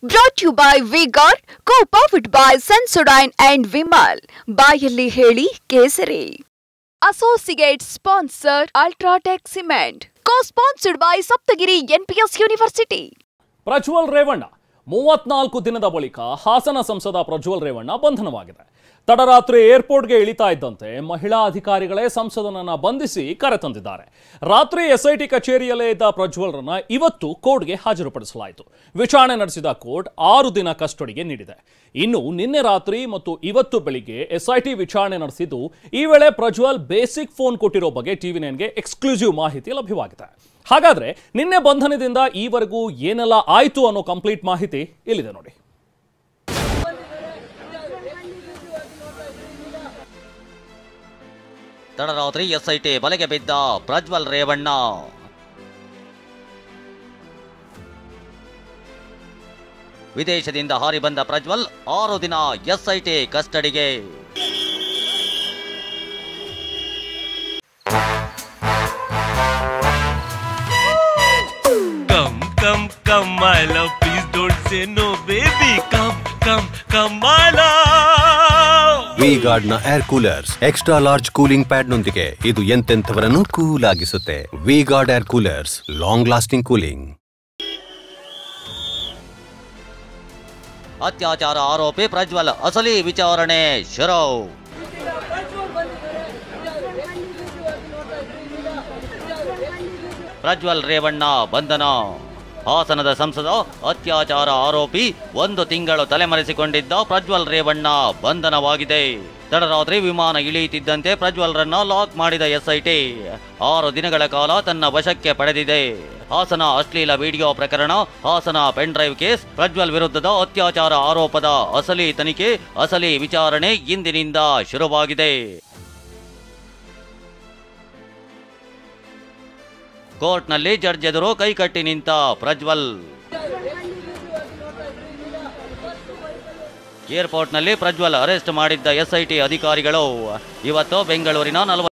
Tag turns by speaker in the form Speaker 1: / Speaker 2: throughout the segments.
Speaker 1: Brought to you by V-Guard, co-powered by Sensodyne and Vimal. ಬಾಯಲ್ಲಿ ಹೇಳಿ ಕೇಸರಿ. Associate sponsor Ultratech Cement. Co-sponsored by Saptagiri NPS University.
Speaker 2: Prajwal Revanna 34 ದಿನದ ಬಳಿಕ ಹಾಸನ ಸಂಸದ ಪ್ರಜ್ವಲ್ ರೇವಣ್ಣ ಬಂಧನವಾಗಿದೆ. ತಡರಾತ್ರಿ ಏರ್ಪೋರ್ಟ್ಗೆ ಇಳಿತಾ ಇದ್ದಂತೆ ಮಹಿಳಾ ಅಧಿಕಾರಿಗಳೇ ಸಂಸದನನ್ನ ಬಂಧಿಸಿ ಕರೆತಂದಿದ್ದಾರೆ. ರಾತ್ರಿ ಎಸ್ಐಟಿ ಕಚೇರಿಯಲ್ಲೇ ಇದ್ದ ಪ್ರಜ್ವಲ್ರನ್ನ ಇವತ್ತು ಕೋರ್ಟ್ಗೆ ಹಾಜರುಪಡಿಸಲಾಯಿತು. ವಿಚಾರಣೆ ನಡೆಸಿದ ಕೋರ್ಟ್ 6 ದಿನ ಕಸ್ಟಡಿಗೆ ನೀಡಿದೆ. ಇನ್ನು ನಿನ್ನೆ ರಾತ್ರಿ ಮತ್ತು ಇವತ್ತು ಬೆಳಿಗ್ಗೆ ಎಸ್ಐಟಿ ವಿಚಾರಣೆ ನಡೆಸಿದ್ದು, ಈ ವೇಳೆ ಪ್ರಜ್ವಲ್ ಬೇಸಿಕ್ ಫೋನ್ ಕೊಟ್ಟಿರೋ ಬಗ್ಗೆ TV9ಗೆ ಎಕ್ಸ್ಕ್ಲೂಸಿವ್ ಮಾಹಿತಿ ಲಭ್ಯವಾಗಿದೆ. ಹಾಗಾದ್ರೆ ನಿನ್ನೆ ಬಂಧನದಿಂದ ಈವರೆಗೂ ಏನೆಲ್ಲ ಆಯ್ತು ಅನ್ನೋ ಕಂಪ್ಲೀಟ್ ಮಾಹಿತಿ ಇಲ್ಲಿದೆ ನೋಡಿ.
Speaker 3: ತಡರಾತ್ರಿ ಎಸ್ಐಟಿ ಬಲೆಗೆ ಬಿದ್ದ ಪ್ರಜ್ವಲ್ ರೇವಣ್ಣ. ವಿದೇಶದಿಂದ ಹಾರಿ ಬಂದ ಪ್ರಜ್ವಲ್ 6 ದಿನ ಎಸ್ಐಟಿ ಕಸ್ಟಡಿಗೆ.
Speaker 4: Come my love, please don't say no baby. Come my love.
Speaker 5: V-Guard ನ air coolers extra large cooling pad ನೊಂದಿಗೆ ಇದು ಎಂತೆಂಥವರನ್ನು ಕೂಲ್ ಆಗಿಸುತ್ತೆ. V-Guard air coolers, long lasting cooling.
Speaker 3: ಅತ್ಯಾಚಾರ ಆರೋಪಿ ಪ್ರಜ್ವಲ್ ಅಸಲಿ ವಿಚಾರಣೆ ಶುರು. ಪ್ರಜ್ವಲ್ ರೇವಣ್ಣ ಬಂಧನ. ಹಾಸನದ ಸಂಸದ ಅತ್ಯಾಚಾರ ಆರೋಪಿ 1 ತಿಂಗಳು ತಲೆಮರೆಸಿಕೊಂಡಿದ್ದ ಪ್ರಜ್ವಲ್ ರೇವಣ್ಣ ಬಂಧನವಾಗಿದೆ. ತಡರಾತ್ರಿ ವಿಮಾನ ಇಳಿಯುತ್ತಿದ್ದಂತೆ ಪ್ರಜ್ವಲ್ರನ್ನ ಲಾಕ್ ಮಾಡಿದ ಎಸ್ಐಟಿ 6 ದಿನಗಳ ಕಾಲ ತನ್ನ ವಶಕ್ಕೆ ಪಡೆದಿದೆ. ಹಾಸನ ಅಶ್ಲೀಲ ವಿಡಿಯೋ ಪ್ರಕರಣ, Hassan pen drive case, Prajwal ವಿರುದ್ಧದ ಅತ್ಯಾಚಾರ ಆರೋಪದ ಅಸಲಿ ತನಿಖೆ, ಅಸಲಿ ವಿಚಾರಣೆ ಇಂದಿನಿಂದ ಶುರುವಾಗಿದೆ. ಕೋರ್ಟ್ನಲ್ಲಿ ಜಡ್ಜ್ ಎದುರು ಕೈಕಟ್ಟಿ ನಿಂತ ಪ್ರಜ್ವಲ್. ಏರ್ಪೋರ್ಟ್ನಲ್ಲಿ ಪ್ರಜ್ವಲ್ ಅರೆಸ್ಟ್ ಮಾಡಿದ್ದ ಎಸ್ಐಟಿ ಅಧಿಕಾರಿಗಳು ಇವತ್ತು ಬೆಂಗಳೂರಿನ 40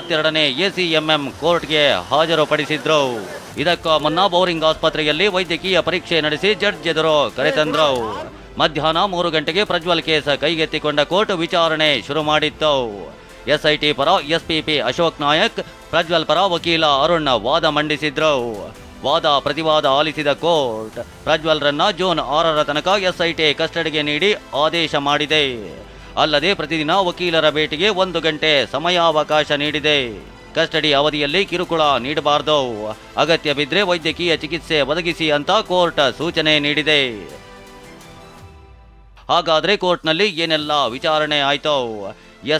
Speaker 3: 22ನೇ ACMM ಕೋರ್ಟ್ಗೆ ಹಾಜರುಪಡಿಸಿದ್ರು. ಇದಕ್ಕೂ ಮುನ್ನ ಬೌರಿಂಗ್ ಆಸ್ಪತ್ರೆಯಲ್ಲಿ ವೈದ್ಯಕೀಯ ಪರೀಕ್ಷೆ ನಡೆಸಿ ಜಡ್ಜ್ ಎದುರು ಕರೆತಂದ್ರು. ಮಧ್ಯಾಹ್ನ 3 ಗಂಟೆಗೆ ಪ್ರಜ್ವಲ್ ಕೇಸ್ ಕೈಗೆತ್ತಿಕೊಂಡ ಕೋರ್ಟ್ ವಿಚಾರಣೆ ಶುರು ಮಾಡಿತ್ತು. ಎಸ್ಐಟಿ ಪರ SPP ಅಶೋಕ್ ನಾಯಕ್, ಪ್ರಜ್ವಲ್ ಪರ ವಕೀಲ ಅರುಣ್ ವಾದ ಮಂಡಿಸಿದ್ರು. ವಾದ ಪ್ರತಿವಾದ ಆಲಿಸಿದ ಕೋರ್ಟ್ ಪ್ರಜ್ವಲ್ರನ್ನ ಜೂನ್ 6ರ ತನಕ ಎಸ್ಐಟಿ ಕಸ್ಟಡಿಗೆ ನೀಡಿ ಆದೇಶ ಮಾಡಿದೆ. ಅಲ್ಲದೆ ಪ್ರತಿದಿನ ವಕೀಲರ ಭೇಟಿಗೆ 1 ಗಂಟೆ ಸಮಯಾವಕಾಶ ನೀಡಿದೆ. ಕಸ್ಟಡಿ ಅವಧಿಯಲ್ಲಿ ಕಿರುಕುಳ ನೀಡಬಾರದು, ಅಗತ್ಯ ಬಿದ್ದರೆ ವೈದ್ಯಕೀಯ ಚಿಕಿತ್ಸೆ ಒದಗಿಸಿ ಅಂತ ಕೋರ್ಟ್ ಸೂಚನೆ ನೀಡಿದೆ. ಹಾಗಾದ್ರೆ ಕೋರ್ಟ್ನಲ್ಲಿ ಏನೆಲ್ಲ ವಿಚಾರಣೆ ಆಯ್ತು?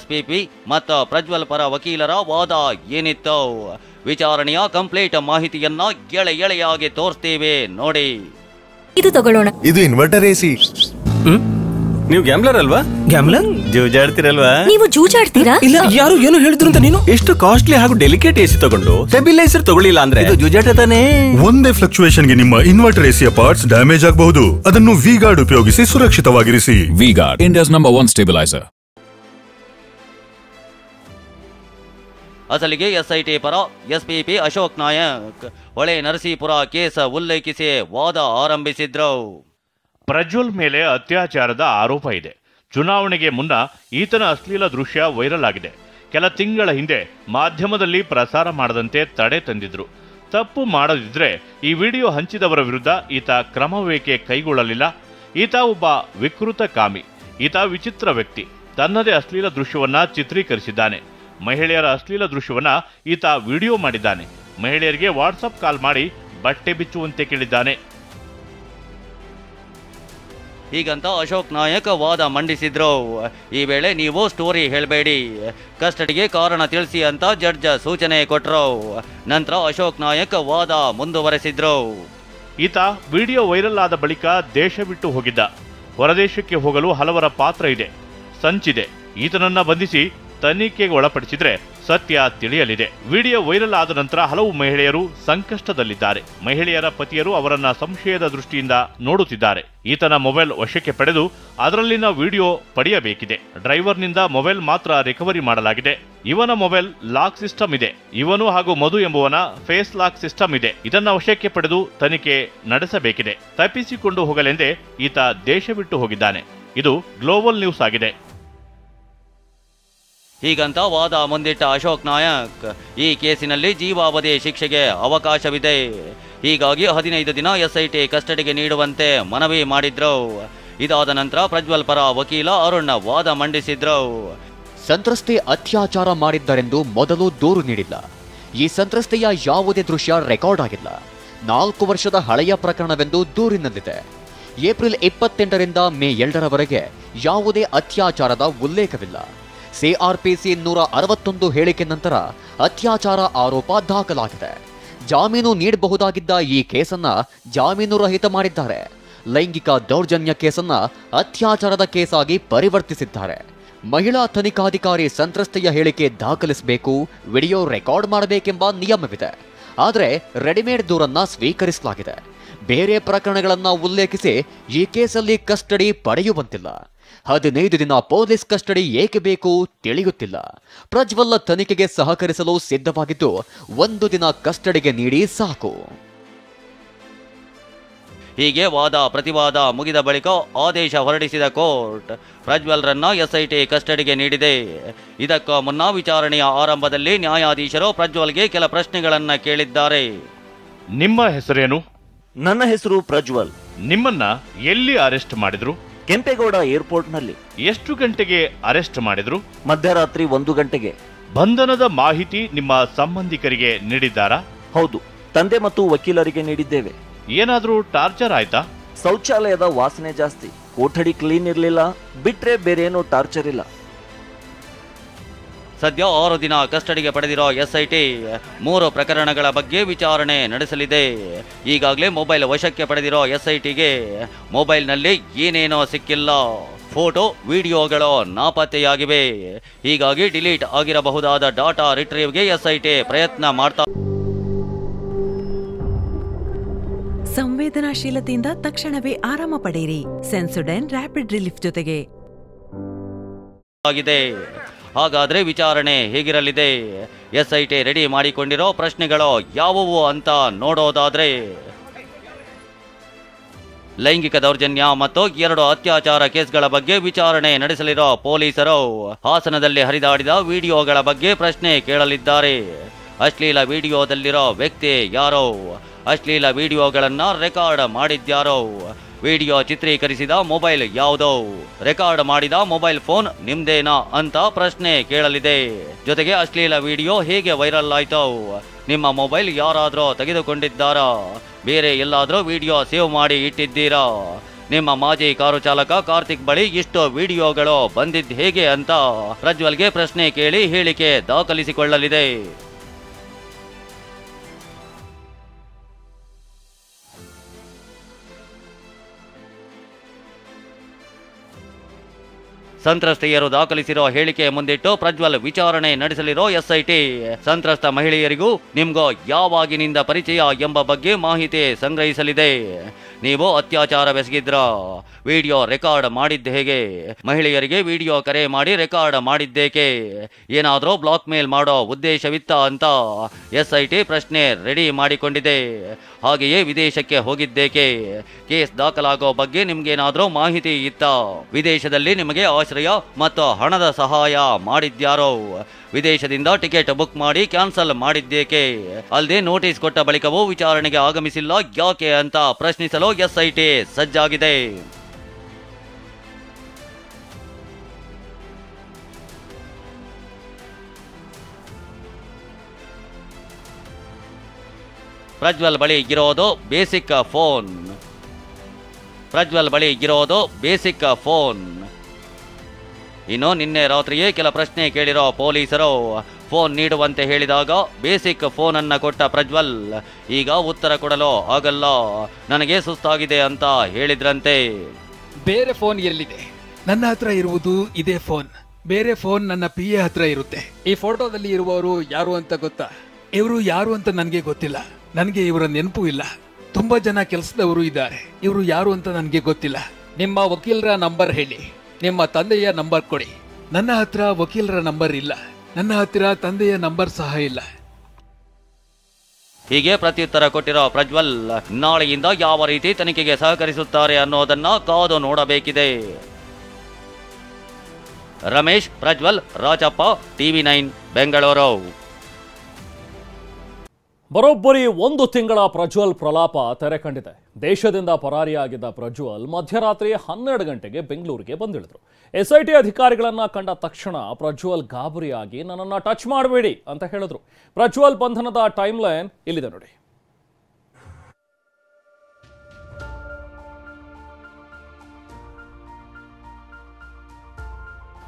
Speaker 3: SPP ಮತ್ತು ಪ್ರಜ್ವಲ್ ಪರ ವಕೀಲರ ವಾದ ಏನಿತ್ತು? ವಿಚಾರಣೆಯ ಕಂಪ್ಲೀಟ್ ಮಾಹಿತಿಯನ್ನ ಎಳೆಯಾಗಿ ತೋರಿಸ್ತೀವಿ ನೋಡಿ.
Speaker 6: ಇದು ತಗೊಳ್ಳೋಣ.
Speaker 7: ಇದು ಇನ್ವರ್ಟರ್ AC. ನೀವು ಗ್ಯಾಮ್ಲರ್ ಅಲ್ವಾ?
Speaker 6: ಗ್ಯಾಮ್ಲರ್?
Speaker 7: ಜೂಜಾಡ್ತಿರಲ್ವಾ?
Speaker 6: ನೀವು ಜೂಜಾಡ್ತೀರಾ?
Speaker 7: ಇಲ್ಲ, ಯಾರು ಏನು ಹೇಳಿದ್ರು ಅಂತ ನೀನು ಎಷ್ಟು ಕಾಸ್ಟ್ಲಿ ಹಾಗೂ ಡೆಲಿಕೇಟ್ AC ತಗೊಂಡು ಸ್ಟೆಬಿಲೈಸರ್ ತಗೊಳ್ಳಿಲ್ಲ ಅಂದ್ರೆ ಇದು ಜೂಜಾಟ ತಾನೇ.
Speaker 8: ಒಂದೇ ಫ್ಲಕ್ಚುಯೇಷನ್ ಗೆ ನಿಮ್ಮ ಇನ್ವರ್ಟರ್ AC ಪಾರ್ಟ್ಸ್ ಡ್ಯಾಮೇಜ್ ಆಗಬಹುದು. ಅದನ್ನು V-Guard ಉಪಯೋಗಿಸಿ ಸುರಕ್ಷಿತವಾಗಿರಿಸಿ.
Speaker 9: V-Guard, India's #1 stabilizer.
Speaker 3: ಅಸಲಿಗೆ ಎಸ್ಐಟಿ ಪರ SPP ಅಶೋಕ್ ನಾಯಕ್ ಹೊಳೆ ನರಸೀಪುರ ಕೇಸ್ ಉಲ್ಲೇಖಿಸಿ ವಾದ ಆರಂಭಿಸಿದ್ರು.
Speaker 4: ಪ್ರಜ್ವಲ್ ಮೇಲೆ ಅತ್ಯಾಚಾರದ ಆರೋಪ ಇದೆ. ಚುನಾವಣೆಗೆ ಮುನ್ನ ಈತನ ಅಶ್ಲೀಲ ದೃಶ್ಯ ವೈರಲ್ ಆಗಿದೆ. ಕೆಲ ತಿಂಗಳ ಹಿಂದೆ ಮಾಧ್ಯಮದಲ್ಲಿ ಪ್ರಸಾರ ಮಾಡದಂತೆ ತಡೆ ತಂದಿದ್ರು. ತಪ್ಪು ಮಾಡದಿದ್ರೆ ಈ ವಿಡಿಯೋ ಹಂಚಿದವರ ವಿರುದ್ಧ ಈತ ಕ್ರಮವೇಕೆ ಕೈಗೊಳ್ಳಲಿಲ್ಲ? ಈತ ಒಬ್ಬ ವಿಕೃತ ಕಾಮಿ. ಈತ ವಿಚಿತ್ರ ವ್ಯಕ್ತಿ. ತನ್ನದೇ ಅಶ್ಲೀಲ ದೃಶ್ಯವನ್ನ ಚಿತ್ರೀಕರಿಸಿದ್ದಾನೆ. ಮಹಿಳೆಯರ ಅಶ್ಲೀಲ ದೃಶ್ಯವನ್ನ ಈತ ವಿಡಿಯೋ ಮಾಡಿದ್ದಾನೆ. ಮಹಿಳೆಯರಿಗೆ ವಾಟ್ಸಪ್ ಕಾಲ್ ಮಾಡಿ ಬಟ್ಟೆ ಬಿಚ್ಚುವಂತೆ ಕೇಳಿದ್ದಾನೆ.
Speaker 3: ಹೀಗಂತ ಅಶೋಕ್ ನಾಯಕ್ ವಾದ ಮಂಡಿಸಿದ್ರು. ಈ ವೇಳೆ ನೀವು ಸ್ಟೋರಿ ಹೇಳಬೇಡಿ, ಕಸ್ಟಡಿಗೆ ಕಾರಣ ತಿಳಿಸಿ ಅಂತ ಜಡ್ಜ್ ಸೂಚನೆ ಕೊಟ್ಟರು. ನಂತರ ಅಶೋಕ್ ನಾಯಕ್ ವಾದ ಮುಂದುವರೆಸಿದ್ರು.
Speaker 4: ಈತ ವಿಡಿಯೋ ವೈರಲ್ ಆದ ಬಳಿಕ ದೇಶ ಬಿಟ್ಟು ಹೋಗಿದ್ದ. ಹೊರದೇಶಕ್ಕೆ ಹೋಗಲು ಹಲವರ ಪಾತ್ರ ಇದೆ, ಸಂಚಿದೆ. ಈತನನ್ನ ಬಂಧಿಸಿ ತನಿಖೆಗೆ ಒಳಪಡಿಸಿದ್ರೆ ಸತ್ಯ ತಿಳಿಯಲಿದೆ. ವಿಡಿಯೋ ವೈರಲ್ ಆದ ನಂತರ ಹಲವು ಮಹಿಳೆಯರು ಸಂಕಷ್ಟದಲ್ಲಿದ್ದಾರೆ. ಮಹಿಳೆಯರ ಪತಿಯರು ಅವರನ್ನ ಸಂಶಯದ ದೃಷ್ಟಿಯಿಂದ ನೋಡುತ್ತಿದ್ದಾರೆ. ಈತನ ಮೊಬೈಲ್ ವಶಕ್ಕೆ ಪಡೆದು ಅದರಲ್ಲಿನ ವಿಡಿಯೋ ಪಡೆಯಬೇಕಿದೆ. ಡ್ರೈವರ್ನಿಂದ ಮೊಬೈಲ್ ಮಾತ್ರ ರಿಕವರಿ ಮಾಡಲಾಗಿದೆ. ಇವನ ಮೊಬೈಲ್ ಲಾಕ್ ಸಿಸ್ಟಮ್ ಇದೆ. ಇವನು ಹಾಗೂ ಮಧು ಎಂಬುವನ ಫೇಸ್ ಲಾಕ್ ಸಿಸ್ಟಮ್ ಇದೆ. ಇದನ್ನ ವಶಕ್ಕೆ ಪಡೆದು ತನಿಖೆ ನಡೆಸಬೇಕಿದೆ. ತಪ್ಪಿಸಿಕೊಂಡು ಹೋಗಲೆಂದೇ ಈತ ದೇಶ ಬಿಟ್ಟು ಹೋಗಿದ್ದಾನೆ. ಇದು ಗ್ಲೋಬಲ್ ನ್ಯೂಸ್ ಆಗಿದೆ.
Speaker 3: ಹೀಗಂತ ವಾದ ಮುಂದಿಟ್ಟ ಅಶೋಕ್ ನಾಯಕ್ ಈ ಕೇಸಿನಲ್ಲಿ ಜೀವಾವಧಿ ಶಿಕ್ಷೆಗೆ ಅವಕಾಶವಿದೆ. ಹೀಗಾಗಿ 15 ದಿನ SIT ಕಸ್ಟಡಿಗೆ ನೀಡುವಂತೆ ಮನವಿ ಮಾಡಿದ್ರು. ಇದಾದ ನಂತರ ಪ್ರಜ್ವಲ್ ಪರ ವಕೀಲ ಅರುಣ್ ವಾದ ಮಂಡಿಸಿದ್ರು.
Speaker 10: ಸಂತ್ರಸ್ತೆ ಅತ್ಯಾಚಾರ ಮಾಡಿದ್ದರೆಂದು ಮೊದಲು ದೂರು ನೀಡಿಲ್ಲ. ಈ ಸಂತ್ರಸ್ತೆಯ ಯಾವುದೇ ದೃಶ್ಯ ರೆಕಾರ್ಡ್ ಆಗಿಲ್ಲ. 4 ವರ್ಷದ ಹಳೆಯ ಪ್ರಕರಣವೆಂದು ದೂರಿನಲ್ಲಿದೆ. ಏಪ್ರಿಲ್ 28ರಿಂದ ಮೇ 2ರವರೆಗೆ ಯಾವುದೇ ಅತ್ಯಾಚಾರದ ಉಲ್ಲೇಖವಿಲ್ಲ. CRPC 161 ಹೇಳಿಕೆ ನಂತರ ಅತ್ಯಾಚಾರ ಆರೋಪ ದಾಖಲಾಗಿದೆ. ಜಾಮೀನು ನೀಡಬಹುದಾಗಿದ್ದ ಈ ಕೇಸನ್ನ ಜಾಮೀನು ರಹಿತ ಮಾಡಿದ್ದಾರೆ. ಲೈಂಗಿಕ ದೌರ್ಜನ್ಯ ಕೇಸನ್ನ ಅತ್ಯಾಚಾರದ ಕೇಸಾಗಿ ಪರಿವರ್ತಿಸಿದ್ದಾರೆ. ಮಹಿಳಾ ತನಿಖಾಧಿಕಾರಿ ಸಂತ್ರಸ್ತೆಯ ಹೇಳಿಕೆ ದಾಖಲಿಸಬೇಕು, ವಿಡಿಯೋ ರೆಕಾರ್ಡ್ ಮಾಡಬೇಕೆಂಬ ನಿಯಮವಿದೆ. ಆದರೆ ರೆಡಿಮೇಡ್ ದೂರನ್ನ ಸ್ವೀಕರಿಸಲಾಗಿದೆ. ಬೇರೆ ಪ್ರಕರಣಗಳನ್ನ ಉಲ್ಲೇಖಿಸಿ ಈ ಕೇಸಲ್ಲಿ ಕಸ್ಟಡಿ ಪಡೆಯುವಂತಿಲ್ಲ. 15 ದಿನ ಪೊಲೀಸ್ ಕಸ್ಟಡಿ ಏಕೆ ಬೇಕು ತಿಳಿಯುತ್ತಿಲ್ಲ. ಪ್ರಜ್ವಲ್ ತನಿಖೆಗೆ ಸಹಕರಿಸಲು ಸಿದ್ಧವಾಗಿದ್ದು 1 ದಿನ ಕಸ್ಟಡಿಗೆ ನೀಡಿ ಸಾಕು.
Speaker 3: ಹೀಗೆ ವಾದ ಪ್ರತಿವಾದ ಮುಗಿದ ಬಳಿಕ ಆದೇಶ ಹೊರಡಿಸಿದ ಕೋರ್ಟ್ ಪ್ರಜ್ವಲ್ರನ್ನ SIT ಕಸ್ಟಡಿಗೆ ನೀಡಿದೆ. ಇದಕ್ಕೂ ಮುನ್ನ ವಿಚಾರಣೆಯ ಆರಂಭದಲ್ಲಿ ನ್ಯಾಯಾಧೀಶರು ಪ್ರಜ್ವಲ್ಗೆ ಕೆಲ ಪ್ರಶ್ನೆಗಳನ್ನ ಕೇಳಿದ್ದಾರೆ.
Speaker 4: ನಿಮ್ಮ ಹೆಸರೇನು?
Speaker 11: ನನ್ನ ಹೆಸರು ಪ್ರಜ್ವಲ್.
Speaker 4: ನಿಮ್ಮನ್ನ ಎಲ್ಲಿ ಅರೆಸ್ಟ್ ಮಾಡಿದ್ರು?
Speaker 11: ಕೆಂಪೇಗೌಡ ಏರ್ಪೋರ್ಟ್ನಲ್ಲಿ.
Speaker 4: ಎಷ್ಟು ಗಂಟೆಗೆ ಅರೆಸ್ಟ್ ಮಾಡಿದ್ರು?
Speaker 11: ಮಧ್ಯರಾತ್ರಿ 1 ಗಂಟೆಗೆ.
Speaker 4: ಬಂಧನದ ಮಾಹಿತಿ ನಿಮ್ಮ ಸಂಬಂಧಿಕರಿಗೆ ನೀಡಿದ್ದಾರಾ?
Speaker 11: ಹೌದು, ತಂದೆ ಮತ್ತು ವಕೀಲರಿಗೆ ನೀಡಿದ್ದೇವೆ.
Speaker 4: ಏನಾದ್ರೂ ಟಾರ್ಚರ್ ಆಯ್ತಾ?
Speaker 11: ಶೌಚಾಲಯದ ವಾಸನೆ ಜಾಸ್ತಿ, ಕೊಠಡಿ ಕ್ಲೀನ್ ಇರಲಿಲ್ಲ, ಬಿಟ್ರೆ ಬೇರೇನೂ ಟಾರ್ಚರ್ ಇಲ್ಲ.
Speaker 3: ಸದ್ಯ 6 ದಿನ ಕಸ್ಟಡಿಗೆ ಪಡೆದಿರೋ SIT 3 ಪ್ರಕರಣಗಳ ಬಗ್ಗೆ ವಿಚಾರಣೆ ನಡೆಸಲಿದೆ. ಈಗಾಗಲೇ ಮೊಬೈಲ್ ವಶಕ್ಕೆ ಪಡೆದಿರೋ SITಗೆ ಮೊಬೈಲ್ನಲ್ಲಿ ಏನೇನೋ ಸಿಕ್ಕಿಲ್ಲ. ಫೋಟೋ ವಿಡಿಯೋಗಳು ನಾಪತ್ತೆಯಾಗಿವೆ. ಹೀಗಾಗಿ ಡಿಲೀಟ್ ಆಗಿರಬಹುದಾದ ಡಾಟಾ ರಿಟ್ರೀವ್ಗೆ SIT ಪ್ರಯತ್ನ ಮಾಡ್ತಾ
Speaker 12: ಸಂವೇದನಾಶೀಲತೆಯಿಂದ ತಕ್ಷಣವೇ ಆರಾಮ ಪಡೆಯಿರಿ. ಸೆನ್ಸೊಡೈನ್ ರ್ಯಾಪಿಡ್ ರಿಲೀಫ್ ಜೊತೆಗೆ
Speaker 3: ಆಗಿದೆ. ಹಾಗಾದ್ರೆ ವಿಚಾರಣೆ ಹೇಗಿರಲಿದೆ? SIT ರೆಡಿ ಮಾಡಿಕೊಂಡಿರೋ ಪ್ರಶ್ನೆಗಳು ಯಾವುವು ಅಂತ ನೋಡೋದಾದ್ರೆ, ಲೈಂಗಿಕ ದೌರ್ಜನ್ಯ ಮತ್ತು 2 ಅತ್ಯಾಚಾರ ಕೇಸ್ಗಳ ಬಗ್ಗೆ ವಿಚಾರಣೆ ನಡೆಸಲಿರೋ ಪೊಲೀಸರು ಹಾಸನದಲ್ಲಿ ಹರಿದಾಡಿದ ವಿಡಿಯೋಗಳ ಬಗ್ಗೆ ಪ್ರಶ್ನೆ ಕೇಳಲಿದ್ದಾರೆ. ಅಶ್ಲೀಲ ವಿಡಿಯೋದಲ್ಲಿರೋ ವ್ಯಕ್ತಿ ಯಾರೋ? ಅಶ್ಲೀಲ ವಿಡಿಯೋಗಳನ್ನ ರೆಕಾರ್ಡ್ ಮಾಡಿದ್ಯಾರೋ? ವಿಡಿಯೋ ಚಿತ್ರೀಕರಿಸಿದ ಮೊಬೈಲ್ ಯಾವುದೋ? ರೆಕಾರ್ಡ್ ಮಾಡಿದ ಮೊಬೈಲ್ ಫೋನ್ ನಿಮ್ದೇನಾ ಅಂತ ಪ್ರಶ್ನೆ ಕೇಳಲಿದೆ. ಜೊತೆಗೆ ಅಶ್ಲೀಲ ವಿಡಿಯೋ ಹೇಗೆ ವೈರಲ್ ಆಯ್ತೋ? ನಿಮ್ಮ ಮೊಬೈಲ್ ಯಾರಾದ್ರೂ ತೆಗೆದುಕೊಂಡಿದ್ದಾರಾ? ಬೇರೆ ಎಲ್ಲಾದ್ರೂ ವಿಡಿಯೋ ಸೇವ್ ಮಾಡಿ ಇಟ್ಟಿದ್ದೀರಾ? ನಿಮ್ಮ ಮಾಜಿ ಕಾರು ಚಾಲಕ ಕಾರ್ತಿಕ್ ಬಳಿ ಇಷ್ಟು ವಿಡಿಯೋಗಳು ಬಂದಿದ್ದು ಹೇಗೆ ಅಂತ ಪ್ರಜ್ವಲ್ಗೆ ಪ್ರಶ್ನೆ ಕೇಳಿ ಹೇಳಿಕೆ ದಾಖಲಿಸಿಕೊಳ್ಳಲಿದೆ. ಸಂತ್ರಸ್ತೆಯರು ದಾಖಲಿಸಿರೋ ಹೇಳಿಕೆ ಮುಂದಿಟ್ಟು ಪ್ರಜ್ವಲ್ ವಿಚಾರಣೆ ನಡೆಸಲಿರೋ SIT ಸಂತ್ರಸ್ತ ಮಹಿಳೆಯರಿಗೂ ನಿಮ್ಗೋ ಯಾವಾಗಿನಿಂದ ಪರಿಚಯ ಎಂಬ ಬಗ್ಗೆ ಮಾಹಿತಿ ಸಂಗ್ರಹಿಸಲಿದೆ. ನೀವು ಅತ್ಯಾಚಾರವೆಸಗಿದ್ರ? ವಿಡಿಯೋ ರೆಕಾರ್ಡ್ ಮಾಡಿದ್ದ ಹೇಗೆ? ಮಹಿಳೆಯರಿಗೆ ವಿಡಿಯೋ ಕರೆ ಮಾಡಿ ರೆಕಾರ್ಡ್ ಮಾಡಿದ್ದೇಕೆ? ಏನಾದರೂ ಬ್ಲಾಕ್ ಮೇಲ್ ಮಾಡೋ ಉದ್ದೇಶವಿತ್ತ ಅಂತ SIT ಪ್ರಶ್ನೆ ರೆಡಿ ಮಾಡಿಕೊಂಡಿದೆ. ಹಾಗೆಯೇ ವಿದೇಶಕ್ಕೆ ಹೋಗಿದ್ದೇಕೆ? ಕೇಸ್ ದಾಖಲಾಗೋ ಬಗ್ಗೆ ನಿಮ್ಗೇನಾದ್ರೂ ಮಾಹಿತಿ ಇತ್ತ? ವಿದೇಶದಲ್ಲಿ ನಿಮಗೆ ಆಶ್ರಯ ಮತ್ತು ಹಣದ ಸಹಾಯ ಮಾಡಿದ್ಯಾರೋ? ವಿದೇಶದಿಂದ ಟಿಕೆಟ್ ಬುಕ್ ಮಾಡಿ ಕ್ಯಾನ್ಸಲ್ ಮಾಡಿದ್ದೇಕೆ? ಅಲ್ಲದೆ ನೋಟಿಸ್ ಕೊಟ್ಟ ಬಳಿಕವೂ ವಿಚಾರಣೆಗೆ ಆಗಮಿಸಿಲ್ಲ ಯಾಕೆ ಅಂತ ಪ್ರಶ್ನಿಸಲು SIT ಸಜ್ಜಾಗಿದೆ. ಪ್ರಜ್ವಲ್ ಬಳಿ ಇರೋದು ಬೇಸಿಕ್ ಫೋನ್. ಪ್ರಜ್ವಲ್ ಬಳಿ ಇರೋದು ಬೇಸಿಕ್ ಫೋನ್. ಇನ್ನು ನಿನ್ನೆ ರಾತ್ರಿಯೇ ಕೆಲ ಪ್ರಶ್ನೆ ಕೇಳಿರೋ ಪೊಲೀಸರು ಫೋನ್ ನೀಡುವಂತೆ ಹೇಳಿದಾಗ ಬೇಸಿಕ್ ಫೋನ್ ಅನ್ನ ಕೊಟ್ಟ ಪ್ರಜ್ವಲ್ ಈಗ ಉತ್ತರ ಕೊಡಲು ಆಗಲ್ಲ, ನನಗೆ ಸುಸ್ತಾಗಿದೆ ಅಂತ ಹೇಳಿದ್ರಂತೆ.
Speaker 13: ಬೇರೆ ಫೋನ್ ಎಲ್ಲಿದೆ? ನನ್ನ ಹತ್ರ ಇರುವುದು ಇದೇ ಫೋನ್. ಬೇರೆ ಫೋನ್ ನನ್ನ PA ಹತ್ರ ಇರುತ್ತೆ. ಈ ಫೋಟೋದಲ್ಲಿ ಇರುವವರು ಯಾರು ಅಂತ ಗೊತ್ತಾ? ಇವರು ಯಾರು ಅಂತ ನನಗೆ ಗೊತ್ತಿಲ್ಲ. ನನಗೆ ಇವರ ನೆನಪು ಇಲ್ಲ. ತುಂಬಾ ಜನ ಕೆಲಸದವರು ಇದ್ದಾರೆ. ಇವರು ಯಾರು ಅಂತ ನನಗೆ ಗೊತ್ತಿಲ್ಲ. ನಿಮ್ಮ ವಕೀಲರ ನಂಬರ್ ಹೇಳಿ. ನಿಮ್ಮ ತಂದೆಯ ನಂಬರ್ ಕೊಡಿ. ನನ್ನ ಹತ್ರ ವಕೀಲರ ನಂಬರ್ ಇಲ್ಲ. ನನ್ನ ಹತ್ತಿರ ತಂದೆಯ ನಂಬರ್ ಸಹ ಇಲ್ಲ.
Speaker 3: ಹೀಗೆ ಪ್ರತ್ಯುತ್ತರ ಕೊಟ್ಟಿರೋ ಪ್ರಜ್ವಲ್ ನಾಳೆಯಿಂದ ಯಾವ ರೀತಿ ತನಿಖೆಗೆ ಸಹಕರಿಸುತ್ತಾರೆ ಅನ್ನೋದನ್ನ ಕಾದು ನೋಡಬೇಕಿದೆ. ರಮೇಶ್, ಪ್ರಜ್ವಲ್, ರಾಜಪ್ಪ, TV9 ಬೆಂಗಳೂರು.
Speaker 2: ಬರೋಬ್ಬರಿ 1 ತಿಂಗಳ ಪ್ರಜ್ವಲ್ ಪ್ರಲಾಪ ತೆರೆ ಕಂಡಿದೆ. ದೇಶದಿಂದ ಪರಾರಿಯಾಗಿದ್ದ ಪ್ರಜ್ವಲ್ ಮಧ್ಯರಾತ್ರಿ 12 ಗಂಟೆಗೆ ಬೆಂಗಳೂರಿಗೆ ಬಂದಿಳಿದ್ರು. SIT ಅಧಿಕಾರಿಗಳನ್ನ ಕಂಡ ತಕ್ಷಣ ಪ್ರಜ್ವಲ್ ಗಾಬರಿಯಾಗಿ ನನ್ನನ್ನು ಟಚ್ ಮಾಡಬೇಡಿ ಅಂತ ಹೇಳಿದ್ರು. ಪ್ರಜ್ವಲ್ ಬಂಧನದ ಟೈಮ್ ಲೈನ್ ಇಲ್ಲಿದೆ ನೋಡಿ.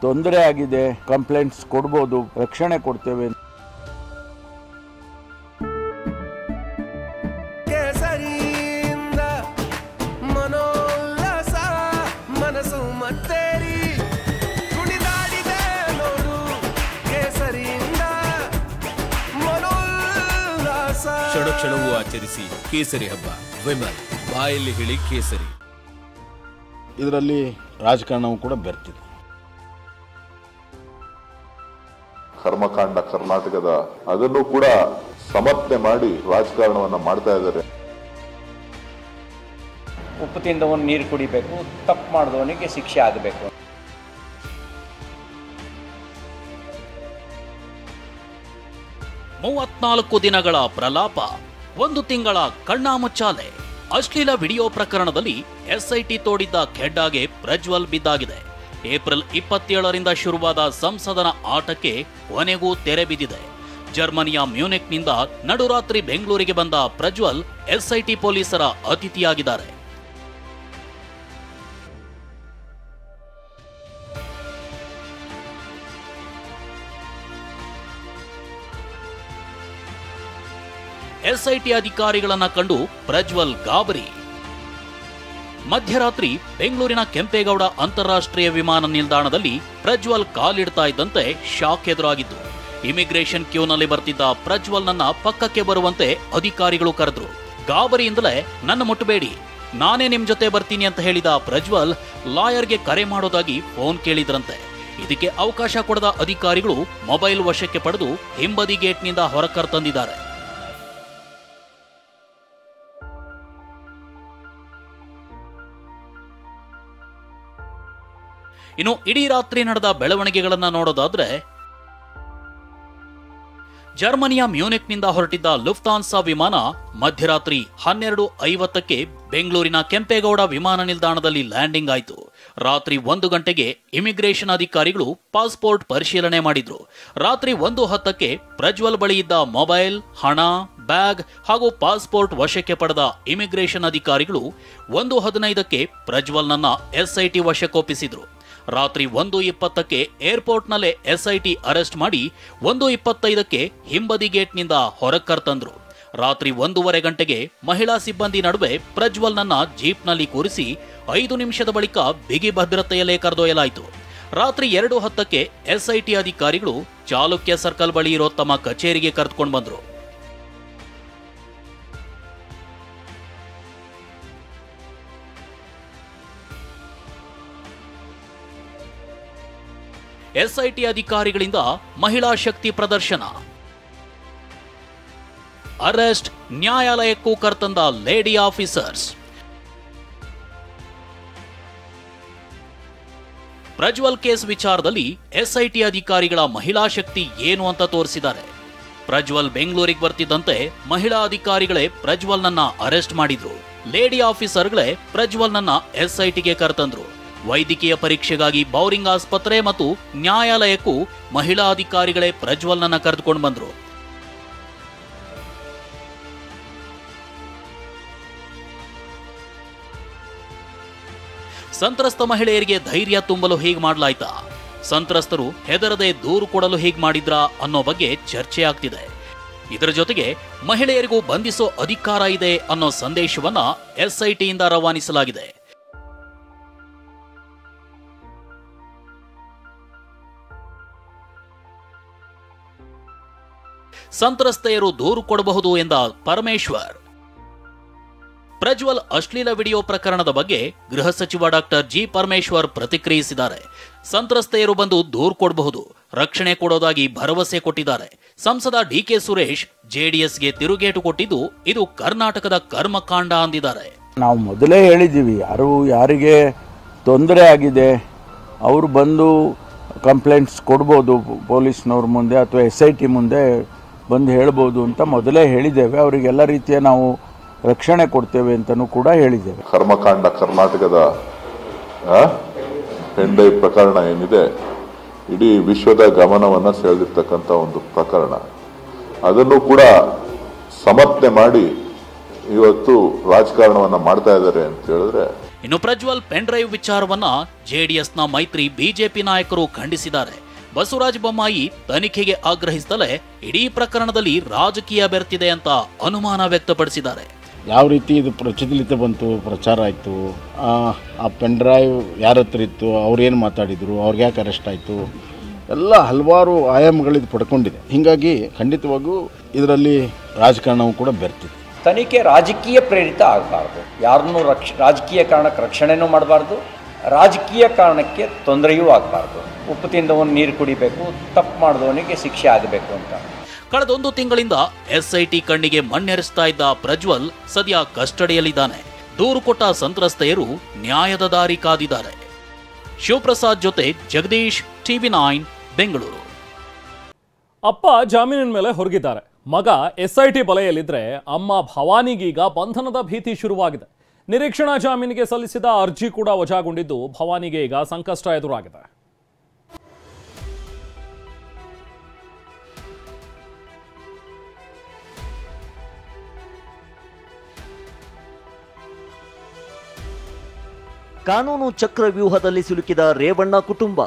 Speaker 14: ತೊಂದರೆ ಆಗಿದೆ, ಕಂಪ್ಲೇಂಟ್ಸ್ ಕೊಡ್ಬೋದು, ರಕ್ಷಣೆ ಕೊಡ್ತೇವೆ.
Speaker 15: ಕ್ಷಣವೂ ಆಚರಿಸಿ ಕೇಸರಿ ಹಬ್ಬ. ವಿಮಲ್, ಬಾಯಲ್ಲಿ ಹೇಳಿ ಕೇಸರಿ.
Speaker 14: ಇದರಲ್ಲಿ ರಾಜಕಾರಣವೂ ಕೂಡ ಬೆರ್ತಿದೆ.
Speaker 16: ಕರ್ಮಕಾಂಡ ಕರ್ನಾಟಕದ ಅದನ್ನು ಕೂಡ ಸಮರ್ಥನೆ ಮಾಡಿ ರಾಜಕಾರಣವನ್ನ ಮಾಡ್ತಾ ಇದ್ದಾರೆ.
Speaker 17: ಉಪ್ಪು ತಿಂದವನು ನೀರು ಕುಡಿಬೇಕು, ತಪ್ಪು ಮಾಡಿದವನಿಗೆ ಶಿಕ್ಷೆ ಆಗಬೇಕು.
Speaker 18: 34 ದಿನಗಳ ಪ್ರಲಾಪ, 1 ತಿಂಗಳ ಕಣ್ಣಾಮುಚ್ಚಾಲೆ. ಅಶ್ಲೀಲ ವಿಡಿಯೋ ಪ್ರಕರಣದಲ್ಲಿ SIT ತೋಡಿದ್ದ ಖೆಡ್ಡಾಗೆ ಪ್ರಜ್ವಲ್ ಬಿದ್ದಾಗಿದೆ. ಏಪ್ರಿಲ್ 27ರಿಂದ ಶುರುವಾದ ಸಂಸದನ ಆಟಕ್ಕೆ ಕೊನೆಗೂ ತೆರೆ ಬಿದ್ದಿದೆ. ಜರ್ಮನಿಯ ಮ್ಯೂನಿಕ್ನಿಂದ ನಡುರಾತ್ರಿ ಬೆಂಗಳೂರಿಗೆ ಬಂದ ಪ್ರಜ್ವಲ್ SIT ಪೊಲೀಸರ ಅತಿಥಿಯಾಗಿದ್ದಾರೆ. SIT ಅಧಿಕಾರಿಗಳನ್ನ ಕಂಡು ಪ್ರಜ್ವಲ್ ಗಾಬರಿ. ಮಧ್ಯರಾತ್ರಿ ಬೆಂಗಳೂರಿನ ಕೆಂಪೇಗೌಡ ಅಂತಾರಾಷ್ಟ್ರೀಯ ವಿಮಾನ ನಿಲ್ದಾಣದಲ್ಲಿ ಪ್ರಜ್ವಲ್ ಕಾಲಿಡ್ತಾ ಇದ್ದಂತೆ ಶಾಕ್ ಎದುರಾಗಿದ್ದು. ಇಮಿಗ್ರೇಷನ್ ಕ್ಯೂನಲ್ಲಿ ಬರ್ತಿದ್ದ ಪ್ರಜ್ವಲ್ನನ್ನ ಪಕ್ಕಕ್ಕೆ ಬರುವಂತೆ ಅಧಿಕಾರಿಗಳು ಕರೆದ್ರು. ಗಾಬರಿಯಿಂದಲೇ ನನ್ನ ಮುಟ್ಟಬೇಡಿ, ನಾನೇ ನಿಮ್ ಜೊತೆ ಬರ್ತೀನಿ ಅಂತ ಹೇಳಿದ ಪ್ರಜ್ವಲ್ ಲಾಯರ್ಗೆ ಕರೆ ಮಾಡೋದಾಗಿ ಫೋನ್ ಕೇಳಿದ್ರಂತೆ. ಇದಕ್ಕೆ ಅವಕಾಶ ಕೊಡದ ಅಧಿಕಾರಿಗಳು ಮೊಬೈಲ್ ವಶಕ್ಕೆ ಪಡೆದು ಹಿಂಬದಿ ಗೇಟ್ನಿಂದ ಹೊರಕರ್ತಂದಿದ್ದಾರೆ. ಇನ್ನು ಇಡೀ ರಾತ್ರಿ ನಡೆದ ಬೆಳವಣಿಗೆಗಳನ್ನ ನೋಡೋದಾದ್ರೆ, ಜರ್ಮನಿಯ ಮ್ಯೂನಿಕ್ನಿಂದ ಹೊರಟಿದ್ದ ಲುಫ್ತಾನ್ಸಾ ವಿಮಾನ ಮಧ್ಯರಾತ್ರಿ 12:50ಕ್ಕೆ ಬೆಂಗಳೂರಿನ ಕೆಂಪೇಗೌಡ ವಿಮಾನ ನಿಲ್ದಾಣದಲ್ಲಿ ಲ್ಯಾಂಡಿಂಗ್ ಆಯಿತು. ರಾತ್ರಿ 1 ಗಂಟೆಗೆ ಇಮಿಗ್ರೇಷನ್ ಅಧಿಕಾರಿಗಳು ಪಾಸ್ಪೋರ್ಟ್ ಪರಿಶೀಲನೆ ಮಾಡಿದ್ರು. ರಾತ್ರಿ 1:10ಕ್ಕೆ ಪ್ರಜ್ವಲ್ ಬಳಿ ಇದ್ದ ಮೊಬೈಲ್, ಹಣ, ಬ್ಯಾಗ್ ಹಾಗೂ ಪಾಸ್ಪೋರ್ಟ್ ವಶಕ್ಕೆ ಪಡೆದ ಇಮಿಗ್ರೇಷನ್ ಅಧಿಕಾರಿಗಳು 1:15ಕ್ಕೆ ಪ್ರಜ್ವಲ್ನನ್ನ SIT ವಶಕ್ಕೊಪ್ಪಿಸಿದ್ರು. ರಾತ್ರಿ 1:20ಕ್ಕೆ ಏರ್ಪೋರ್ಟ್ನಲ್ಲೇ SIT ಅರೆಸ್ಟ್ ಮಾಡಿ 1:25ಕ್ಕೆ ಹಿಂಬದಿ ಗೇಟ್ನಿಂದ ಹೊರಕರ್ತಂದ್ರು. ರಾತ್ರಿ 1:15 ಗಂಟೆಗೆ ಮಹಿಳಾ ಸಿಬ್ಬಂದಿ ನಡುವೆ ಪ್ರಜ್ವಲ್ನನ್ನ ಜೀಪ್ನಲ್ಲಿ ಕೂರಿಸಿ 5 ನಿಮಿಷದ ಬಳಿಕ ಬಿಗಿ ಭದ್ರತೆಯಲ್ಲೇ ಕರೆದೊಯ್ಯಲಾಯಿತು. ರಾತ್ರಿ 2:10ಕ್ಕೆ SIT ಅಧಿಕಾರಿಗಳು ಚಾಲುಕ್ಯ ಸರ್ಕಲ್ ಬಳಿ ಇರೋ ತಮ್ಮ ಕಚೇರಿಗೆ ಕರೆದುಕೊಂಡು ಬಂದ್ರು. SIT ಅಧಿಕಾರಿಗಳಿಂದ ಮಹಿಳಾ ಶಕ್ತಿ ಪ್ರದರ್ಶನ, ಅರೆಸ್ಟ್, ನ್ಯಾಯಾಲಯಕ್ಕೂ ಕರ್ತಂದ ಲೇಡಿ ಆಫೀಸರ್ಸ್. ಪ್ರಜ್ವಲ್ ಕೇಸ್ ವಿಚಾರದಲ್ಲಿ SIT ಅಧಿಕಾರಿಗಳ ಮಹಿಳಾ ಶಕ್ತಿ ಏನು ಅಂತ ತೋರಿಸಿದ್ದಾರೆ. ಪ್ರಜ್ವಲ್ ಬೆಂಗಳೂರಿಗೆ ಬರ್ತಿದ್ದಂತೆ ಮಹಿಳಾ ಅಧಿಕಾರಿಗಳೇ ಪ್ರಜ್ವಲ್ನನ್ನ ಅರೆಸ್ಟ್ ಮಾಡಿದ್ರು. ಲೇಡಿ ಆಫೀಸರ್ಗಳೇ ಪ್ರಜ್ವಲ್ನನ್ನ SITಗೆ ಕರೆತಂದ್ರು. ವೈದ್ಯಕೀಯ ಪರೀಕ್ಷೆಗಾಗಿ ಬೌರಿಂಗ್ ಆಸ್ಪತ್ರೆ ಮತ್ತು ನ್ಯಾಯಾಲಯಕ್ಕೂ ಮಹಿಳಾ ಅಧಿಕಾರಿಗಳೇ ಪ್ರಜ್ವಲ್ನನ್ನ ಕರೆದುಕೊಂಡು ಬಂದ್ರು. ಸಂತ್ರಸ್ತ ಮಹಿಳೆಯರಿಗೆ ಧೈರ್ಯ ತುಂಬಲು ಹೀಗೆ ಮಾಡಲಾಯ್ತಾ? ಸಂತ್ರಸ್ತರು ಹೆದರದೆ ದೂರು ಕೊಡಲು ಹೀಗೆ ಮಾಡಿದ್ರಾ ಅನ್ನೋ ಬಗ್ಗೆ ಚರ್ಚೆ ಆಗ್ತಿದೆ. ಇದರ ಜೊತೆಗೆ ಮಹಿಳೆಯರಿಗೂ ಬಂಧಿಸೋ ಅಧಿಕಾರ ಇದೆ ಅನ್ನೋ ಸಂದೇಶವನ್ನ SITಯಿಂದ ರವಾನಿಸಲಾಗಿದೆ. ಸಂತ್ರಸ್ತೆಯರು ದೂರು ಕೊಡಬಹುದು ಎಂದ ಪರಮೇಶ್ವರ್. ಪ್ರಜ್ವಲ್ ಅಶ್ಲೀಲ ವಿಡಿಯೋ ಪ್ರಕರಣದ ಬಗ್ಗೆ ಗೃಹ ಸಚಿವ ಡಾಕ್ಟರ್ ಜಿ ಪರಮೇಶ್ವರ್ ಪ್ರತಿಕ್ರಿಯಿಸಿದ್ದಾರೆ. ಸಂತ್ರಸ್ತೆಯರು ಬಂದು ದೂರು ಕೊಡಬಹುದು, ರಕ್ಷಣೆ ಕೊಡೋದಾಗಿ ಭರವಸೆ ಕೊಟ್ಟಿದ್ದಾರೆ. ಸಂಸದ ಡಿಕೆ ಸುರೇಶ್ ಜೆಡಿಎಸ್ಗೆ ತಿರುಗೇಟು ಕೊಟ್ಟಿದ್ದು ಇದು ಕರ್ನಾಟಕದ ಕರ್ಮಕಾಂಡ ಅಂದಿದ್ದಾರೆ.
Speaker 14: ನಾವು ಮೊದಲೇ ಹೇಳಿದ್ದೀವಿ, ಯಾರಿಗೆ ತೊಂದರೆ ಆಗಿದೆ ಅವರು ಬಂದು ಕಂಪ್ಲೇಂಟ್ಸ್ ಕೊಡ್ಬೋದು ಪೊಲೀಸ್ನವ್ರ ಮುಂದೆ ಅಥವಾ SIT ಮುಂದೆ ಬಂದು ಹೇಳ್ಬೋದು ಅಂತ ಮೊದಲೇ ಹೇಳಿದ್ದೇವೆ. ಅವರಿಗೆಲ್ಲ ರೀತಿಯ ನಾವು ರಕ್ಷಣೆ ಕೊಡ್ತೇವೆ ಅಂತಲೂ ಕೂಡ ಹೇಳಿದ್ದೇವೆ.
Speaker 16: ಕರ್ಮಕಾಂಡ ಕರ್ನಾಟಕದ ಹೆಂಡೈ ಪ್ರಕರಣ ಏನಿದೆ ಇಡೀ ವಿಶ್ವದ ಗಮನವನ್ನು ಸೆಳೆದಿರ್ತಕ್ಕಂಥ ಒಂದು ಪ್ರಕರಣ. ಅದನ್ನು ಕೂಡ ಸಮರ್ಥನೆ ಮಾಡಿ ಇವತ್ತು ರಾಜಕಾರಣವನ್ನ ಮಾಡ್ತಾ ಇದ್ದಾರೆ ಅಂತ ಹೇಳಿದ್ರೆ.
Speaker 18: ಇನ್ನು ಪ್ರಜ್ವಲ್ ಪೆನ್ ಡ್ರೈವ್ ವಿಚಾರವನ್ನ ಜೆಡಿಎಸ್ನ ಮೈತ್ರಿ ಬಿಜೆಪಿ ನಾಯಕರು ಖಂಡಿಸಿದ್ದಾರೆ. ಬಸವರಾಜ ಬೊಮ್ಮಾಯಿ ತನಿಖೆಗೆ ಆಗ್ರಹಿಸುತ್ತಲೇ ಇಡೀ ಪ್ರಕರಣದಲ್ಲಿ ರಾಜಕೀಯ ಬೆರೆತಿದೆ ಅಂತ ಅನುಮಾನ ವ್ಯಕ್ತಪಡಿಸಿದ್ದಾರೆ.
Speaker 19: ಯಾವ ರೀತಿ ಇದು ಪ್ರಚಲಿತ ಬಂತು, ಪ್ರಚಾರ ಆಯಿತು, ಆ ಪೆನ್ ಡ್ರೈವ್ ಯಾರ ಹತ್ರ ಇತ್ತು, ಅವ್ರೇನು ಮಾತಾಡಿದರು, ಅವ್ರಿಗೆ ಯಾಕೆ ಅರೆಸ್ಟ್ ಆಯಿತು, ಎಲ್ಲ ಹಲವಾರು ಆಯಾಮಗಳಿದು ಪಡ್ಕೊಂಡಿದೆ. ಹೀಗಾಗಿ ಖಂಡಿತವಾಗೂ ಇದರಲ್ಲಿ ರಾಜಕಾರಣವೂ ಕೂಡ ಬೆರ್ತಿದೆ.
Speaker 17: ತನಿಖೆ ರಾಜಕೀಯ ಪ್ರೇರಿತ ಆಗಬಾರ್ದು, ಯಾರನ್ನೂ ರಾಜಕೀಯ ಕಾರಣಕ್ಕೆ ರಕ್ಷಣೆನೂ ಮಾಡಬಾರ್ದು, ರಾಜಕೀಯ ಕಾರಣಕ್ಕೆ ತೊಂದರೆಯೂ ಆಗಬಾರ್ದು. ಉಪ್ಪು ತಿಂದವನು ನೀರು ಕುಡಿಬೇಕು, ತಪ್ಪು ಮಾಡಿದವನಿಗೆ ಶಿಕ್ಷೆ ಆಗಬೇಕು ಅಂತ.
Speaker 18: ಕಳೆದೊಂದು ತಿಂಗಳಿಂದ SIT ಕಣ್ಣಿಗೆ ಮಣ್ಣೆರೆಸ್ತಾ ಇದ್ದ ಪ್ರಜ್ವಲ್ ಸದ್ಯ ಕಸ್ಟಡಿಯಲ್ಲಿದ್ದಾನೆ. ದೂರು ಕೊಟ್ಟ ಸಂತ್ರಸ್ತೆಯರು ನ್ಯಾಯದ ದಾರಿ ಕಾದಿದ್ದಾರೆ. ಶಿವಪ್ರಸಾದ್ ಜೊತೆ ಜಗದೀಶ್, TV9 ಬೆಂಗಳೂರು.
Speaker 2: ಅಪ್ಪ ಜಾಮೀನಿನ ಮೇಲೆ ಹೊರಗಿದ್ದಾರೆ. ಮಗ SIT ಬಲೆಯಲ್ಲಿದ್ರೆ ಅಮ್ಮ ಭವಾನಿಗೀಗ ಬಂಧನದ ಭೀತಿ ಶುರುವಾಗಿದೆ. ನಿರೀಕ್ಷಣಾ ಜಾಮೀನಿಗೆ ಸಲ್ಲಿಸಿದ ಅರ್ಜಿ ಕೂಡ ವಜಾಗೊಂಡಿದ್ದು ಭವಾನಿಗೆ ಈಗ ಸಂಕಷ್ಟ ಎದುರಾಗಿದೆ.
Speaker 11: ಕಾನೂನು ಚಕ್ರವ್ಯೂಹದಲ್ಲಿ ಸಿಲುಕಿದ ರೇವಣ್ಣ ಕುಟುಂಬ.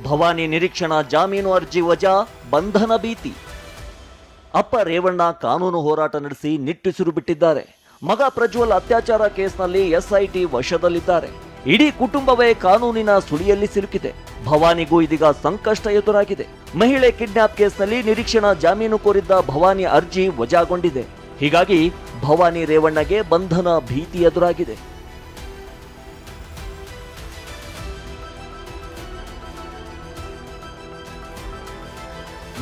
Speaker 11: ಭವಾನಿ ನಿರೀಕ್ಷಣಾ ಜಾಮೀನು ಅರ್ಜಿ ವಜಾ, ಬಂಧನ ಭೀತಿ. ಅಪ್ಪ ರೇವಣ್ಣ ಕಾನೂನು ಹೋರಾಟ ನಡೆಸಿ ನಿಟ್ಟುಸಿರು ಬಿಟ್ಟಿದ್ದಾರೆ. ಮಗ ಪ್ರಜ್ವಲ್ ಅತ್ಯಾಚಾರ ಕೇಸ್ನಲ್ಲಿ SIT ವಶದಲ್ಲಿದ್ದಾರೆ. ಇಡೀ ಕುಟುಂಬವೇ ಕಾನೂನಿನ ಸುಳಿಯಲ್ಲಿ ಸಿಲುಕಿದೆ. ಭವಾನಿಗೂ ಇದೀಗ ಸಂಕಷ್ಟ ಎದುರಾಗಿದೆ. ಮಹಿಳೆ ಕಿಡ್ನಾಪ್ ಕೇಸ್ನಲ್ಲಿ ನಿರೀಕ್ಷಣಾ ಜಾಮೀನು ಕೋರಿದ್ದ ಭವಾನಿ ಅರ್ಜಿ ವಜಾಗೊಂಡಿದೆ. ಹೀಗಾಗಿ ಭವಾನಿ ರೇವಣ್ಣಗೆ ಬಂಧನ ಭೀತಿ ಎದುರಾಗಿದೆ.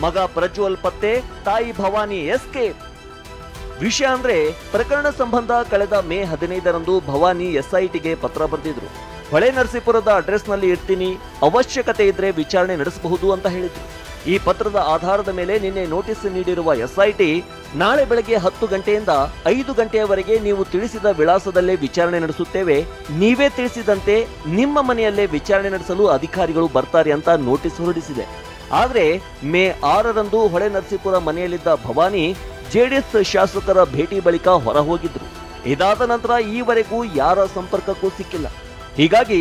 Speaker 11: ಮಗ ಪ್ರಜ್ವಲ್ ಪತ್ತೆ, ತಾಯಿ ಭವಾನಿ ಎಸ್ಕೇಪ್. ವಿಷಯ ಅಂದ್ರೆ ಪ್ರಕರಣ ಸಂಬಂಧ ಕಳೆದ ಮೇ 15ರಂದು ಭವಾನಿ SITಗೆ ಪತ್ರ ಬರೆದಿದ್ರು. ಹೊಳೆ ನರಸೀಪುರದ ಅಡ್ರೆಸ್ನಲ್ಲಿ ಇರ್ತೀನಿ, ಅವಶ್ಯಕತೆ ಇದ್ರೆ ವಿಚಾರಣೆ ನಡೆಸಬಹುದು ಅಂತ ಹೇಳಿದ್ರು. ಈ ಪತ್ರದ ಆಧಾರದ ಮೇಲೆ ನಿನ್ನೆ ನೋಟಿಸ್ ನೀಡಿರುವ SIT ನಾಳೆ ಬೆಳಗ್ಗೆ 10 ಗಂಟೆಯಿಂದ 5 ಗಂಟೆಯವರೆಗೆ ನೀವು ತಿಳಿಸಿದ ವಿಳಾಸದಲ್ಲೇ ವಿಚಾರಣೆ ನಡೆಸುತ್ತೇವೆ, ನೀವೇ ತಿಳಿಸಿದಂತೆ ನಿಮ್ಮ ಮನೆಯಲ್ಲೇ ವಿಚಾರಣೆ ನಡೆಸಲು ಅಧಿಕಾರಿಗಳು ಬರ್ತಾರೆ ಅಂತ ನೋಟಿಸ್ ಹೊರಡಿಸಿದೆ. ಆದರೆ ಮೇ 6ರಂದು ಹೊಳೆ ನರಸೀಪುರ ಮನೆಯಲ್ಲಿದ್ದ ಭವಾನಿ JDS ಶಾಸಕರ ಭೇಟಿ ಬಳಿಕ ಹೊರ ಹೋಗಿದ್ರು. ಇದಾದ ನಂತರ ಈವರೆಗೂ ಯಾರ ಸಂಪರ್ಕಕ್ಕೂ ಸಿಕ್ಕಿಲ್ಲ. ಹೀಗಾಗಿ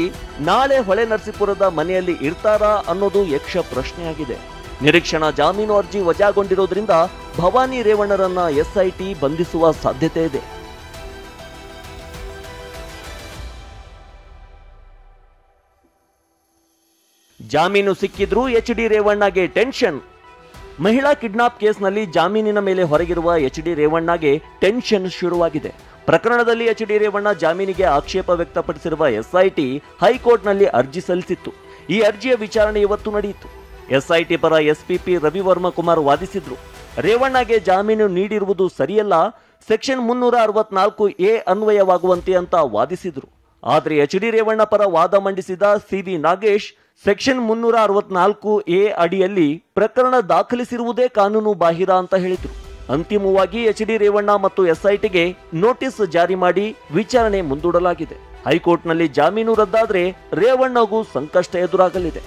Speaker 11: ನಾಳೆ ಹೊಳೆ ನರಸೀಪುರದ ಮನೆಯಲ್ಲಿ ಇರ್ತಾರಾ ಅನ್ನೋದು ಯಕ್ಷ ಪ್ರಶ್ನೆಯಾಗಿದೆ. ನಿರೀಕ್ಷಣಾ ಜಾಮೀನು ಅರ್ಜಿ ವಜಾಗೊಂಡಿರೋದ್ರಿಂದ ಭವಾನಿ ರೇವಣ್ಣರನ್ನ SIT ಬಂಧಿಸುವ ಸಾಧ್ಯತೆ ಇದೆ. ಜಾಮೀನು ಸಿಕ್ಕಿದ್ರೂ HD ರೇವಣ್ಣಗೆ ಟೆನ್ಷನ್. ಮಹಿಳಾ ಕಿಡ್ನಾಪ್ ಕೇಸ್ನಲ್ಲಿ ಜಾಮೀನಿನ ಮೇಲೆ ಹೊರಗಿರುವ HD ರೇವಣ್ಣಗೆ ಟೆನ್ಷನ್ ಶುರುವಾಗಿದೆ. ಪ್ರಕರಣದಲ್ಲಿ HD ರೇವಣ್ಣ ಜಾಮೀನಿಗೆ ಆಕ್ಷೇಪ ವ್ಯಕ್ತಪಡಿಸಿರುವ SIT ಹೈಕೋರ್ಟ್ನಲ್ಲಿ ಅರ್ಜಿ ಸಲ್ಲಿಸಿತ್ತು. ಈ ಅರ್ಜಿಯ ವಿಚಾರಣೆ ಇವತ್ತು ನಡೆಯಿತು. SIT ಪರ SPP ರವಿವರ್ಮ ಕುಮಾರ್ ವಾದಿಸಿದ್ರು. ರೇವಣ್ಣಗೆ ಜಾಮೀನು ನೀಡಿರುವುದು ಸರಿಯಲ್ಲ, ಸೆಕ್ಷನ್ 364A ಅನ್ವಯವಾಗುವಂತೆ ಅಂತ ವಾದಿಸಿದ್ರು. ಆದರೆ HD ರೇವಣ್ಣ ಪರ ವಾದ ಮಂಡಿಸಿದ CV ನಾಗೇಶ್ ಸೆಕ್ಷನ್ 364A ಅಡಿಯಲ್ಲಿ ಪ್ರಕರಣ ದಾಖಲಿಸಿರುವುದೇ ಕಾನೂನು ಬಾಹಿರ ಅಂತ ಹೇಳಿದ್ರು. ಅಂತಿಮವಾಗಿ HD ರೇವಣ್ಣ ಮತ್ತು SITಗೆ ನೋಟಿಸ್ ಜಾರಿ ಮಾಡಿ ವಿಚಾರಣೆ ಮುಂದೂಡಲಾಗಿದೆ. ಹೈಕೋರ್ಟ್ನಲ್ಲಿ ಜಾಮೀನು ರದ್ದಾದ್ರೆ ರೇವಣ್ಣಗೂ ಸಂಕಷ್ಟ ಎದುರಾಗಲಿದೆ.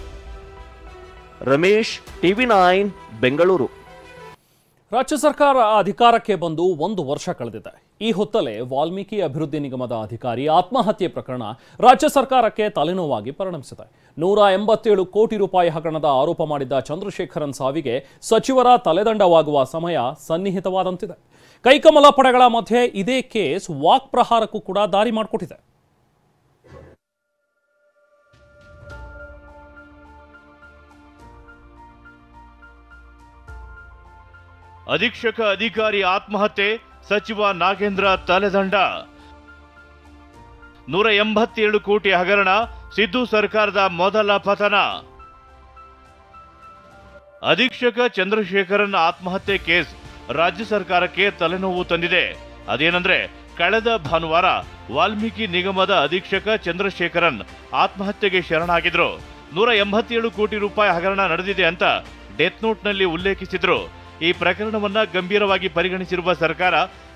Speaker 11: ರಮೇಶ್, TV9 ಬೆಂಗಳೂರು.
Speaker 2: ರಾಜ್ಯ ಸರ್ಕಾರ ಅಧಿಕಾರಕ್ಕೆ ಬಂದು 1 ವರ್ಷ ಕಳೆದಿದೆ. ಈ ಹೊತ್ತಲೇ ವಾಲ್ಮೀಕಿ ಅಭಿವೃದ್ಧಿ ನಿಗಮದ ಅಧಿಕಾರಿ ಆತ್ಮಹತ್ಯೆ ಪ್ರಕರಣ ರಾಜ್ಯ ಸರ್ಕಾರಕ್ಕೆ ತಲೆನೋವಾಗಿ ಪರಿಣಮಿಸಿದೆ. 187 ಕೋಟಿ ರೂಪಾಯಿ ಹಗರಣದ ಆರೋಪ ಮಾಡಿದ್ದ ಚಂದ್ರಶೇಖರನ್ ಸಾವಿಗೆ ಸಚಿವರ ತಲೆದಂಡವಾಗುವ ಸಮಯ ಸನ್ನಿಹಿತವಾದಂತಿದೆ. ಕೈಕಮಲ ಪಡೆಗಳ ಮಧ್ಯೆ ಇದೇ ಕೇಸ್ ವಾಕ್ ಪ್ರಹಾರಕ್ಕೂ ಕೂಡ ದಾರಿ ಮಾಡಿಕೊಟ್ಟಿದೆ.
Speaker 4: ಅಧೀಕ್ಷಕ ಅಧಿಕಾರಿ ಆತ್ಮಹತ್ಯೆ, ಸಚಿವ ನಾಗೇಂದ್ರ ತಲೆದಂಡ. 187 ಕೋಟಿ ಹಗರಣ, ಸಿದ್ದು ಸರ್ಕಾರದ ಮೊದಲ ಪತನ. ಅಧೀಕ್ಷಕ ಚಂದ್ರಶೇಖರನ್ ಆತ್ಮಹತ್ಯೆ ಕೇಸ್ ರಾಜ್ಯ ಸರ್ಕಾರಕ್ಕೆ ತಲೆನೋವು ತಂದಿದೆ. ಅದೇನೆಂದ್ರೆ, ಕಳೆದ ಭಾನುವಾರ ವಾಲ್ಮೀಕಿ ನಿಗಮದ ಅಧೀಕ್ಷಕ ಚಂದ್ರಶೇಖರನ್ ಆತ್ಮಹತ್ಯೆಗೆ ಶರಣಾಗಿದ್ರು. 187 ಕೋಟಿ ರೂಪಾಯಿ ಹಗರಣ ನಡೆದಿದೆ ಅಂತ ಡೆತ್ ನೋಟ್ನಲ್ಲಿ ಉಲ್ಲೇಖಿಸಿದ್ರು. ಈ ಪ್ರಕರಣವನ್ನ ಗಂಭೀರವಾಗಿ ಪರಿಗಣಿಸಿರುವ ಸರ್ಕಾರ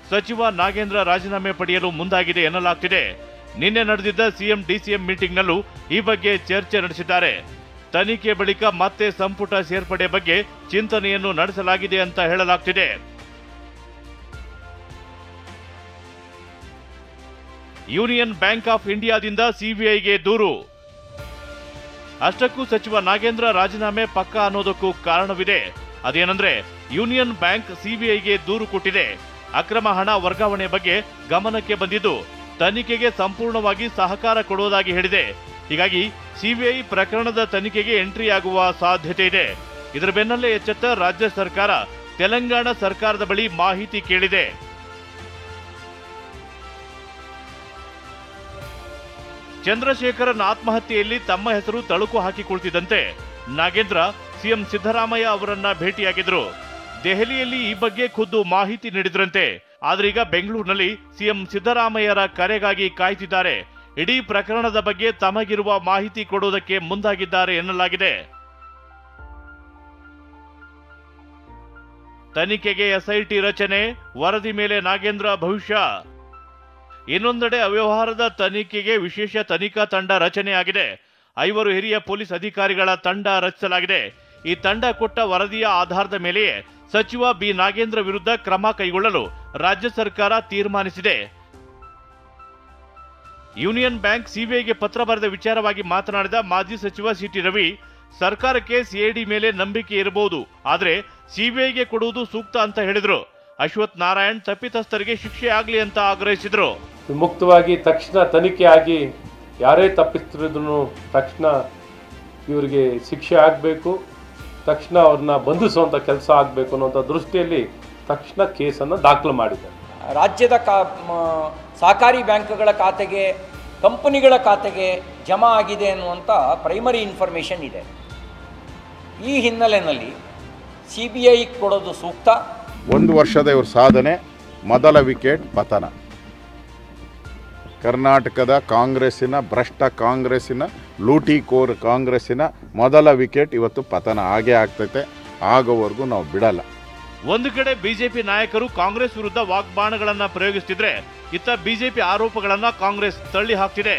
Speaker 4: ಸಚಿವ ನಾಗೇಂದ್ರ ರಾಜೀನಾಮೆ ಪಡೆಯಲು ಮುಂದಾಗಿದೆ ಎನ್ನಲಾಗ್ತಿದೆ. ನಿನ್ನೆ ನಡೆದಿದ್ದ ಸಿಎಂ ಡಿಸಿಎಂ ಮೀಟಿಂಗ್ನಲ್ಲೂ ಈ ಬಗ್ಗೆ ಚರ್ಚೆ ನಡೆಸಿದ್ದಾರೆ. ತನಿಖೆ ಬಳಿಕ ಮತ್ತೆ ಸಂಪುಟ ಸೇರ್ಪಡೆ ಬಗ್ಗೆ ಚಿಂತನೆಯನ್ನು ನಡೆಸಲಾಗಿದೆ ಅಂತ ಹೇಳಲಾಗ್ತಿದೆ. ಯೂನಿಯನ್ ಬ್ಯಾಂಕ್ ಆಫ್ ಇಂಡಿಯಾದಿಂದ ಸಿಬಿಐಗೆ ದೂರು. ಅಷ್ಟಕ್ಕೂ ಸಚಿವ ನಾಗೇಂದ್ರ ರಾಜೀನಾಮೆ ಪಕ್ಕ ಅನ್ನೋದಕ್ಕೂ ಕಾರಣವಿದೆ. ಅದೇನೆಂದ್ರೆ, ಯೂನಿಯನ್ ಬ್ಯಾಂಕ್ ಸಿಬಿಐಗೆ ದೂರು ಕೊಟ್ಟಿದೆ. ಅಕ್ರಮ ಹಣ ವರ್ಗಾವಣೆ ಬಗ್ಗೆ ಗಮನಕ್ಕೆ ಬಂದಿದ್ದು ತನಿಖೆಗೆ ಸಂಪೂರ್ಣವಾಗಿ ಸಹಕಾರ ಕೊಡುವುದಾಗಿ ಹೇಳಿದೆ. ಹೀಗಾಗಿ ಸಿಬಿಐ ಪ್ರಕರಣದ ತನಿಖೆಗೆ ಎಂಟ್ರಿ ಆಗುವ ಸಾಧ್ಯತೆ ಇದೆ. ಇದರ ಬೆನ್ನಲ್ಲೇ ಎಚ್ಚೆತ್ತ ರಾಜ್ಯ ಸರ್ಕಾರ ತೆಲಂಗಾಣ ಸರ್ಕಾರದ ಬಳಿ ಮಾಹಿತಿ ಕೇಳಿದೆ. ಚಂದ್ರಶೇಖರನ್ ಆತ್ಮಹತ್ಯೆಯಲ್ಲಿ ತಮ್ಮ ಹೆಸರು ತಳುಕು ಹಾಕಿಕೊಳ್ತಿದ್ದಂತೆ ನಾಗೇಂದ್ರ ಸಿಎಂ ಸಿದ್ದರಾಮಯ್ಯ ಅವರನ್ನ ಭೇಟಿಯಾಗಿದ್ರು. ದೆಹಲಿಯಲ್ಲಿ ಈ ಬಗ್ಗೆ ಖುದ್ದು ಮಾಹಿತಿ ನೀಡಿದ್ರಂತೆ. ಆದ್ರೀಗ ಬೆಂಗಳೂರಿನಲ್ಲಿ ಸಿಎಂ ಸಿದ್ದರಾಮಯ್ಯರ ಕರೆಗಾಗಿ ಕಾಯ್ತಿದ್ದಾರೆ. ಇಡೀ ಪ್ರಕರಣದ ಬಗ್ಗೆ ತಮಗಿರುವ ಮಾಹಿತಿ ಕೊಡುವುದಕ್ಕೆ ಮುಂದಾಗಿದ್ದಾರೆ ಎನ್ನಲಾಗಿದೆ. ತನಿಖೆಗೆ ಎಸ್ಐಟಿ ರಚನೆ, ವರದಿ ಮೇಲೆ ನಾಗೇಂದ್ರ ಭವಿಷ್ಯ. ಇನ್ನೊಂದೆಡೆ ಅವ್ಯವಹಾರದ ತನಿಖೆಗೆ ವಿಶೇಷ ತನಿಖಾ ತಂಡ ರಚನೆಯಾಗಿದೆ. 5 ಹಿರಿಯ ಪೊಲೀಸ್ ಅಧಿಕಾರಿಗಳ ತಂಡ ರಚಿಸಲಾಗಿದೆ. ಈ ತಂಡ ಕೊಟ್ಟ ವರದಿಯ ಆಧಾರದ ಮೇಲೆಯೇ ಸಚಿವ ಬಿ ನಾಗೇಂದ್ರ ವಿರುದ್ಧ ಕ್ರಮ ಕೈಗೊಳ್ಳಲು ರಾಜ್ಯ ಸರ್ಕಾರ ತೀರ್ಮಾನಿಸಿದೆ. ಯೂನಿಯನ್ ಬ್ಯಾಂಕ್ ಸಿಬಿಐಗೆ ಪತ್ರ ಬರೆದ ವಿಚಾರವಾಗಿ ಮಾತನಾಡಿದ ಮಾಜಿ ಸಚಿವ ಸಿಟಿ ರವಿ, ಸರ್ಕಾರಕ್ಕೆ ಸಿಐಡಿ ಮೇಲೆ ನಂಬಿಕೆ ಇರಬಹುದು, ಆದರೆ ಸಿಬಿಐಗೆ ಕೊಡುವುದು ಸೂಕ್ತ ಅಂತ ಹೇಳಿದ್ರು. ಅಶ್ವಥ್ ನಾರಾಯಣ್ ತಪ್ಪಿತಸ್ಥರಿಗೆ ಶಿಕ್ಷೆ ಆಗಲಿ ಅಂತ ಆಗ್ರಹಿಸಿದ್ರು.
Speaker 20: ಮುಕ್ತವಾಗಿ ತಕ್ಷಣ ತನಿಖೆ ಆಗಿ ಯಾರೇ ತಪ್ಪಿಸ್ತಿರೋದನ್ನು ತಕ್ಷಣ ಇವರಿಗೆ ಶಿಕ್ಷೆ ಆಗಬೇಕು, ತಕ್ಷಣ ಅವ್ರನ್ನ ಬಂಧಿಸುವಂಥ ಕೆಲಸ ಆಗಬೇಕು ಅನ್ನೋಂಥ ದೃಷ್ಟಿಯಲ್ಲಿ ತಕ್ಷಣ ಕೇಸನ್ನು ದಾಖಲು ಮಾಡಿದ್ದಾರೆ.
Speaker 17: ರಾಜ್ಯದ ಸಹಕಾರಿ ಬ್ಯಾಂಕ್ಗಳ ಖಾತೆಗೆ, ಕಂಪನಿಗಳ ಖಾತೆಗೆ ಜಮಾ ಆಗಿದೆ ಅನ್ನುವಂಥ ಪ್ರೈಮರಿ ಇನ್ಫಾರ್ಮೇಷನ್ ಇದೆ. ಈ ಹಿನ್ನೆಲೆಯಲ್ಲಿ ಸಿಬಿಐ ಕೊಡೋದು ಸೂಕ್ತ.
Speaker 19: 1 ವರ್ಷದ ಇವ್ರ ಸಾಧನೆ, ಮೊದಲ ವಿಕೆಟ್ ಪತನ. ಕರ್ನಾಟಕದ ಕಾಂಗ್ರೆಸ್ಸಿನ ಭ್ರಷ್ಟ ಕಾಂಗ್ರೆಸ್ಸಿನ ಲೂಟಿಕೋರ್ ಕಾಂಗ್ರೆಸ್ಸಿನ ಮೊದಲ ವಿಕೆಟ್ ಇವತ್ತು ಪತನ ಆಗೇ ಆಗ್ತೈತೆ. ಆಗೋವರೆಗೂ ನಾವು ಬಿಡಲ್ಲ.
Speaker 4: ಒಂದು ಕಡೆ ಬಿಜೆಪಿ ನಾಯಕರು ಕಾಂಗ್ರೆಸ್ ವಿರುದ್ಧ ವಾಗ್ಬಾಣಗಳನ್ನ ಪ್ರಯೋಗಿಸುತ್ತಿದ್ರೆ, ಇತ್ತ ಬಿಜೆಪಿ ಆರೋಪಗಳನ್ನ ಕಾಂಗ್ರೆಸ್ ತಳ್ಳಿ ಹಾಕ್ತಿದೆ.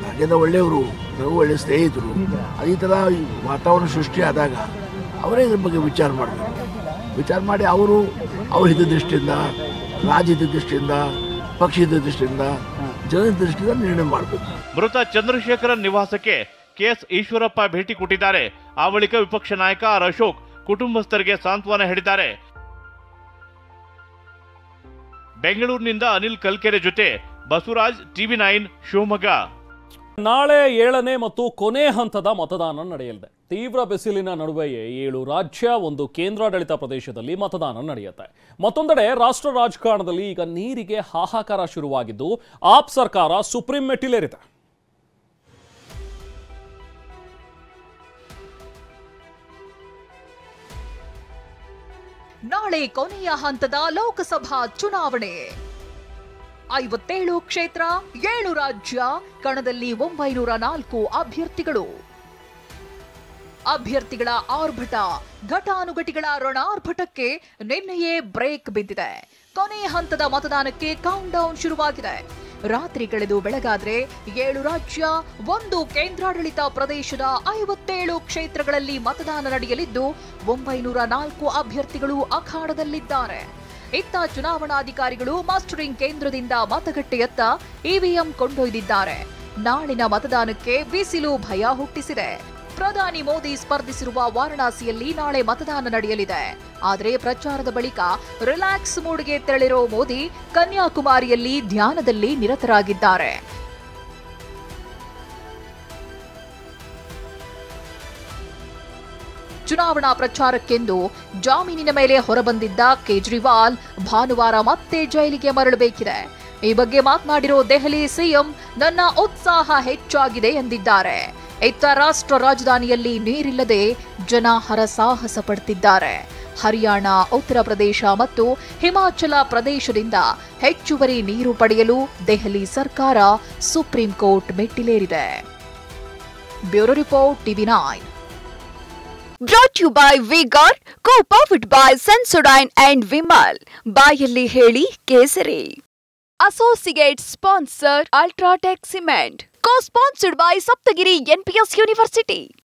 Speaker 21: ನಾಗೇಂದ್ರ ಒಳ್ಳೆಯವರು, ನಾವು ಒಳ್ಳೆಯ ಸ್ನೇಹಿತರು. ಅದೇ ಥರ ವಾತಾವರಣ ಸೃಷ್ಟಿ ಆದಾಗ ಅವರೇ ಇದ್ರ ಬಗ್ಗೆ ವಿಚಾರ ಮಾಡಿ ಅವ್ರ ಹಿತದೃಷ್ಟಿಯಿಂದ, ರಾಜ್ಯದ ದೃಷ್ಟಿಯಿಂದ, ಪಕ್ಷದ ದೃಷ್ಟಿಯಿಂದ, ಜನರ ದೃಷ್ಟಿಯಿಂದ ನಿರ್ಣಯ ಮಾಡಬೇಕು.
Speaker 4: ಮೃತ ಚಂದ್ರಶೇಖರನ್ ನಿವಾಸಕ್ಕೆ ಕೆಎಸ್ ಈಶ್ವರಪ್ಪ ಭೇಟಿ ಕೊಟ್ಟಿದ್ದಾರೆ. ಆ ಬಳಿಕ ವಿಪಕ್ಷ ನಾಯಕ ಆರ್ ಅಶೋಕ್ ಕುಟುಂಬಸ್ಥರಿಗೆ ಸಾಂತ್ವನ ಹೇಳಿದ್ದಾರೆ. ಬೆಂಗಳೂರಿನಿಂದ ಅನಿಲ್ ಕಲ್ಕೆರೆ ಜೊತೆ ಬಸವರಾಜ್, TV9 ಶಿವಮೊಗ್ಗ.
Speaker 2: ನಾಳೆ 7ನೇ ಮತ್ತು ಕೊನೆ ಹಂತದ ಮತದಾನ ನಡೆಯಲಿದೆ. ತೀವ್ರ ಬಿಸಿಲಿನ ನಡುವೆಯೇ 7 ರಾಜ್ಯ, 1 ಕೇಂದ್ರಾಡಳಿತ ಪ್ರದೇಶದಲ್ಲಿ ಮತದಾನ ನಡೆಯುತ್ತೆ. ಮತ್ತೊಂದೆಡೆ ರಾಷ್ಟ್ರ ರಾಜಕಾರಣದಲ್ಲಿ ಈಗ ನೀರಿಗೆ ಹಾಹಾಕಾರ ಶುರುವಾಗಿದ್ದು ಆಪ್ ಸರ್ಕಾರ ಸುಪ್ರೀಂ ಮೆಟ್ಟಿಲೇರಿದೆ.
Speaker 22: ನಾಳೆ ಕೊನೆಯ ಹಂತದ ಲೋಕಸಭಾ ಚುನಾವಣೆ. 57 ಕ್ಷೇತ್ರ, 7 ರಾಜ್ಯ, ಕಣದಲ್ಲಿ 904 ಅಭ್ಯರ್ಥಿಗಳು. ಅಭ್ಯರ್ಥಿಗಳ ಆರ್ಭಟ, ಘಟಾನುಘಟಿಗಳ ರಣಾರ್ಭಟಕ್ಕೆ ನಿನ್ನೆಯೇ ಬ್ರೇಕ್ ಬಿದ್ದಿದೆ. ಕೊನೆ ಹಂತದ ಮತದಾನಕ್ಕೆ ಕೌಂಟ್ ಡೌನ್ ಶುರುವಾಗಿದೆ. ರಾತ್ರಿ ಕಳೆದು ಬೆಳಗಾದ್ರೆ 7 ರಾಜ್ಯ, 1 ಕೇಂದ್ರಾಡಳಿತ ಪ್ರದೇಶದ 57 ಕ್ಷೇತ್ರಗಳಲ್ಲಿ ಮತದಾನ ನಡೆಯಲಿದ್ದು 904 ಅಭ್ಯರ್ಥಿಗಳು ಅಖಾಡದಲ್ಲಿದ್ದಾರೆ. ಇತ್ತ ಚುನಾವಣಾಧಿಕಾರಿಗಳು ಮಾಸ್ಟರಿಂಗ್ ಕೇಂದ್ರದಿಂದ ಮತಗಟ್ಟೆಯತ್ತ ಇವಿಎಂ ಕೊಂಡೊಯ್ದಿದ್ದಾರೆ. ನಾಳಿನ ಮತದಾನಕ್ಕೆ ಬಿಸಿಲು ಭಯ ಹುಟ್ಟಿಸಿದೆ. ಪ್ರಧಾನಿ ಮೋದಿ ಸ್ಪರ್ಧಿಸಿರುವ ವಾರಣಾಸಿಯಲ್ಲಿ ನಾಳೆ ಮತದಾನ ನಡೆಯಲಿದೆ. ಆದರೆ ಪ್ರಚಾರದ ಬಳಿಕ ರಿಲ್ಯಾಕ್ಸ್ ಮೂಡ್ಗೆ ತೆರಳಿರೋ ಮೋದಿ ಕನ್ಯಾಕುಮಾರಿಯಲ್ಲಿ ಧ್ಯಾನದಲ್ಲಿ ನಿರತರಾಗಿದ್ದಾರೆ. ಚುನಾವಣಾ ಪ್ರಚಾರಕ್ಕೆಂದು ಜಾಮೀನಿನ ಮೇಲೆ ಹೊರಬಂದಿದ್ದ ಕೇಜ್ರಿವಾಲ್ ಭಾನುವಾರ ಮತ್ತೆ ಜೈಲಿಗೆ ಮರಳಬೇಕಿದೆ. ಈ ಬಗ್ಗೆ ಮಾತನಾಡಿರೋ ದೆಹಲಿ ಸಿಎಂ, ನನ್ನ ಉತ್ಸಾಹ ಹೆಚ್ಚಾಗಿದೆ ಎಂದಿದ್ದಾರೆ. ಇತ್ತ ರಾಷ್ಟ್ರ ರಾಜಧಾನಿಯಲ್ಲಿ ನೀರಿಲ್ಲದೆ ಜನ ಹರಸಾಹಸ ಪಡುತ್ತಿದ್ದಾರೆ. ಹರಿಯಾಣ, ಉತ್ತರ ಪ್ರದೇಶ ಮತ್ತು ಹಿಮಾಚಲ ಪ್ರದೇಶದಿಂದ ಹೆಚ್ಚುವರಿ ನೀರು ಪಡೆಯಲು ದೆಹಲಿ ಸರ್ಕಾರ ಸುಪ್ರೀಂ ಕೋರ್ಟ್ ಮೆಟ್ಟಿಲೇರಿದೆ. Bureau report, TV9.
Speaker 1: Brought to you by V-Guard, co-powered by Sensodyne and Vimal. ಬಾಯಲ್ಲಿ ಹೇಳಿ ಕೇಸರಿ. Associate sponsor Ultratech Cement. Co-sponsored by Saptagiri NPS University.